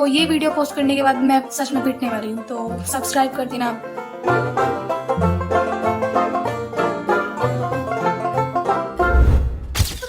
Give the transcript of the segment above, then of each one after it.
तो ये video post करने के बाद मैं सच में पिटने वाली हूँ, तो सब्सक्राइब कर देना।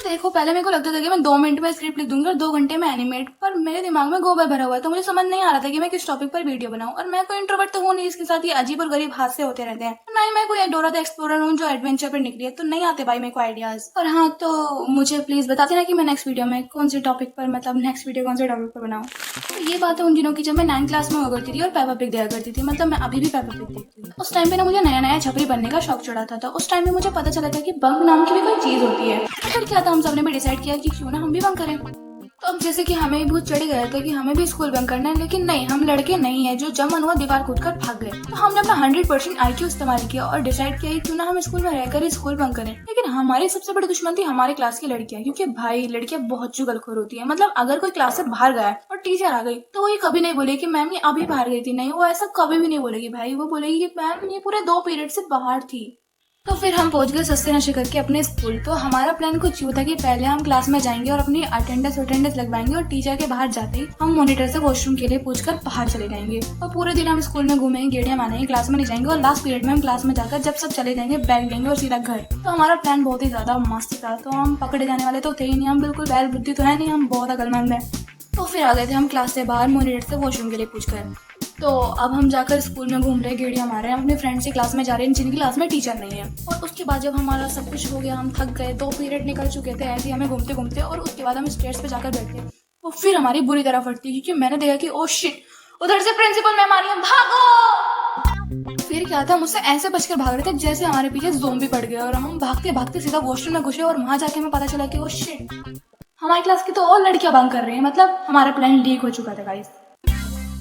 देखो, पहले मेरे को लगता था कि मैं 2 मिनट में स्क्रिप्ट लिख दूंगी और 2 घंटे में एनिमेट, पर मेरे दिमाग में गोबर भरा हुआ है, तो मुझे समझ नहीं आ रहा था कि मैं किस टॉपिक पर वीडियो बनाऊं। और मैं कोई इंट्रोवर्ट तो हूँ नहीं, इसके साथ ये अजीब और गरीब हादसे होते रहते हैं। ना ही मैं कोई डोरा द एक्सप्लोरर हूँ जो एडवेंचर पर निकली है, तो नहीं आते भाई मेरे को आइडियाज। और हाँ, तो मुझे प्लीज बता देना कि मैं नेक्स्ट वीडियो में कौन से टॉपिक पर, मतलब नेक्स्ट वीडियो कौन से टॉपिक पर बनाऊं। तो ये बात है उन दिनों की जब मैं 9th क्लास में हुआ करती थी और पेपा पिग देखा करती थी। मतलब मैं अभी भी पेपा पिग देखती हूँ। उस टाइम पे ना मुझे नया नया छपरी बनने का शौक चढ़ा था। तो उस टाइम पे मुझे पता चला था कि बंक नाम की भी कोई चीज होती है। फिर क्या था, हम सबने भी डिसाइड किया कि क्यों ना हम भी बंक करें। तो अब जैसे कि हमें भी भूत चढ़ गया था कि हमें भी स्कूल बंक करना है, लेकिन नहीं, हम लड़के नहीं है जो जब मन हुआ दीवार कूद कर भाग गए। तो हमने अपना 100% IQ इस्तेमाल किया और डिसाइड किया कि क्यों ना हम स्कूल में रहकर ही स्कूल बंक करें। लेकिन हमारी सबसे बड़ी दुश्मन थी हमारे क्लास की लड़कियां, क्योंकि भाई लड़कियां बहुत चुगलखोर होती है। मतलब अगर कोई क्लास से बाहर गया और टीचर आ गई तो वो ये कभी नहीं बोलेगी कि मैम ये अभी बाहर गई थी। नहीं, वो ऐसा कभी भी नहीं बोलेगी भाई। वो बोलेगी कि मैम ये पूरे 2 पीरियड से बाहर थी। तो फिर हम पहुंच गए सस्ते नशे करके अपने स्कूल। तो हमारा प्लान कुछ यूँ था कि पहले हम क्लास में जाएंगे और अपनी अटेंडेंस लगवाएंगे और टीचर के बाहर जाते ही हम मॉनिटर से वॉशरूम के लिए पूछकर बाहर चले जाएंगे। और पूरे दिन हम स्कूल में घूमेंगे, गेड़ियां मारेंगे, क्लास में नहीं जाएंगे। और लास्ट पीरियड में हम क्लास में जाकर जब सब चले जाएंगे बैग लेंगे और सीधा घर। तो हमारा प्लान बहुत ही ज्यादा मस्त था। तो हम पकड़े जाने वाले तो थे ही नहीं, हम बिल्कुल बैल बुद्धि तो है नहीं, हम बहुत अकलमंद है। तो फिर आ गए थे हम क्लास से बाहर मॉनिटर से वॉशरूम के लिए पूछकर। तो अब हम जाकर स्कूल में घूम रहे हैं, गेड़ियां मार रहे हैं, अपने फ्रेंड्स की क्लास में जा रहे हैं जिनकी क्लास में टीचर नहीं है। और उसके बाद जब हमारा सब कुछ हो गया, हम थक गए, 2 पीरियड निकल चुके थे ऐसे ही हमें घूमते घूमते, और उसके बाद हम स्टेयर्स पे जाकर बैठे। तो फिर हमारी बुरी तरह फटती, क्योंकि मैंने देखा कि ओ शिट, उधर से प्रिंसिपल मैम आ रही है, भागो। फिर क्या था, मुझसे ऐसे बचकर भाग रहे थे जैसे हमारे पीछे ज़ोंबी पड़ गए। और हम भागते भागते सीधा वॉशरूम में घुसे और वहां जाके हमें पता चला कि ओ शिट, हमारी क्लास की तो और लड़कियां बंक कर रही हैं। मतलब हमारा प्लान लीक हो चुका था गाइस।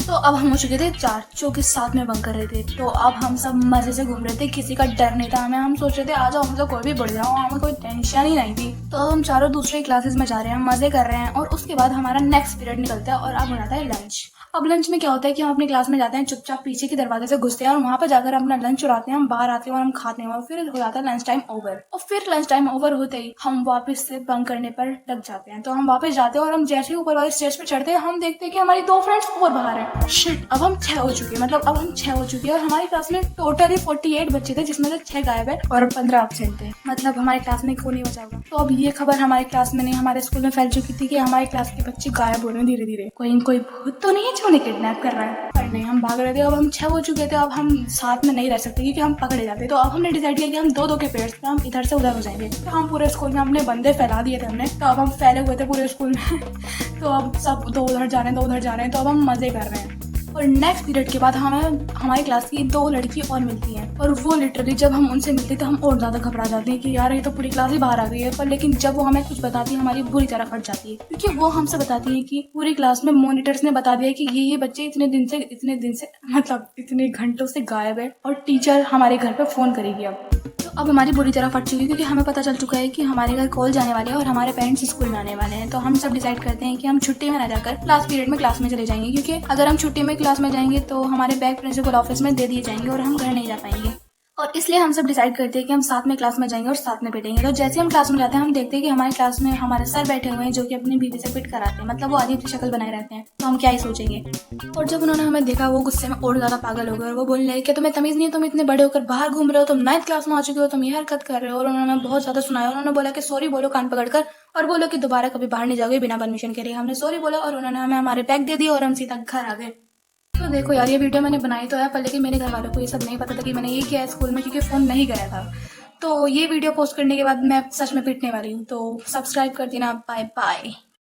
तो अब हम हो चुके थे 4 जो कि साथ में बंक कर रहे थे। तो अब हम सब मजे से घूम रहे थे, किसी का डर नहीं था हमें। हम सोच रहे थे आ जाओ, हम तो कोई भी बढ़ जाओ, हमें कोई टेंशन ही नहीं थी। तो हम चारों दूसरे क्लासेस में जा रहे हैं, मजे कर रहे हैं। और उसके बाद हमारा नेक्स्ट पीरियड निकलता है और अब हो जाता है लंच। अब लंच में क्या होता है कि हम अपनी क्लास में जाते हैं, चुपचाप पीछे के दरवाजे से घुसते हैं और वहां पर जाकर अपना लंच चुराते हैं। हम बाहर आते हैं और हम खाते हैं और फिर हो जाता है लंच टाइम ओवर। और फिर लंच टाइम ओवर होते ही हम वापस से बंक करने पर लग जाते हैं। तो हम वापस जाते हैं और हम जैसे ही ऊपर वाले स्टेज पे चढ़ते हैं, हम देखते हैं कि हमारी 2 फ्रेंड्स और बाहर हैं। शिट, अब हम 6 हो चुके हैं। मतलब अब हम 6 हो चुके हैं और हमारी क्लास में टोटली 48 बच्चे थे, जिसमें से 6 गायब है और 15 एब्सेंट थे। मतलब हमारी क्लास में कोई नहीं बचा हुआ। तो अब ये खबर हमारी क्लास में नहीं, हमारे स्कूल में फैल चुकी थी कि हमारी क्लास के बच्चे गायब हो रहे हैं धीरे धीरे। कोई भूत तो नहीं है जो उन्हें किडनैप कर रहा है। पर नहीं, हम भाग रहे थे। अब हम 6 हो चुके थे, अब हम साथ में नहीं रह सकते क्योंकि हम पकड़े जाते। तो अब हमने डिसाइड किया कि हम 2-2 के पेयर्स पे हम इधर से उधर हो जाएंगे। तो हम पूरे स्कूल में अपने बंदे फैला दिए थे हमने। तो अब हम फैले हुए थे पूरे स्कूल में। तो अब सब 2 उधर जा रहे हैं, 2 उधर जा रहे हैं। तो अब हम मजे कर रहे हैं। और नेक्स्ट पीरियड के बाद हमें हमारी क्लास की 2 लड़की और मिलती हैं। और वो लिटरली जब हम उनसे मिलते तो हम और ज्यादा घबरा जाते हैं कि यार ये तो पूरी क्लास ही बाहर आ गई है। पर लेकिन जब वो हमें कुछ बताती है, हमारी बुरी तरह फट जाती है, क्योंकि वो हमसे बताती है कि पूरी क्लास में मॉनिटर्स ने बता दिया कि ये बच्चे इतने दिन से मतलब इतने घंटों से गायब है और टीचर हमारे घर पर फोन करेगी। अब हमारी बुरी तरह फट चुकी है, क्योंकि हमें पता चल चुका है कि हमारे घर कॉल जाने वाले हैं और हमारे पेरेंट्स स्कूल में आने वाले हैं। तो हम सब डिसाइड करते हैं कि हम छुट्टी में ना जाकर लास्ट पीरियड में क्लास में चले जाएंगे, क्योंकि अगर हम छुट्टी में क्लास में जाएंगे तो हमारे बैग प्रिंसिपल ऑफिस में दे दिए जाएंगे और हम घर नहीं जा पाएंगे। और इसलिए हम सब डिसाइड करते हैं कि हम साथ में क्लास में जाएंगे और साथ में बैठेंगे। तो जैसे हम क्लास में जाते हैं, हम देखते हैं कि हमारे क्लास में हमारे सर बैठे हुए हैं जो कि अपनी बीवी से पिट कराते हैं। मतलब वो अजीब सी शक्ल बनाए रहते हैं। तो हम क्या ही सोचेंगे। और जब उन्होंने हमें देखा, वो गुस्से में और ज्यादा पागल हो गए और वो बोलने लगे कि तुम्हें तमीज नहीं है, तुम इतने बड़े होकर बाहर घूम रहे हो, तुम 9th क्लास में आ चुके हो, तुम ये हरकत कर रहे हो। और उन्होंने बहुत ज्यादा सुनाया। उन्होंने बोला कि सॉरी बोलो कान पकड़कर, और बोलो कि दोबारा कभी बाहर नहीं जाओगे बिना परमिशन के। हमने सॉरी बोला और उन्होंने हमें हमारे बैग दे दिए और हम सीधा घर आ गए। तो देखो यार, ये वीडियो मैंने बनाई तो है, पर लेकिन मेरे घर वालों को ये सब नहीं पता था कि मैंने ये किया है स्कूल में, क्योंकि फोन नहीं कराया था। तो ये वीडियो पोस्ट करने के बाद मैं सच में पिटने वाली हूँ। तो सब्सक्राइब कर देना। Bye bye.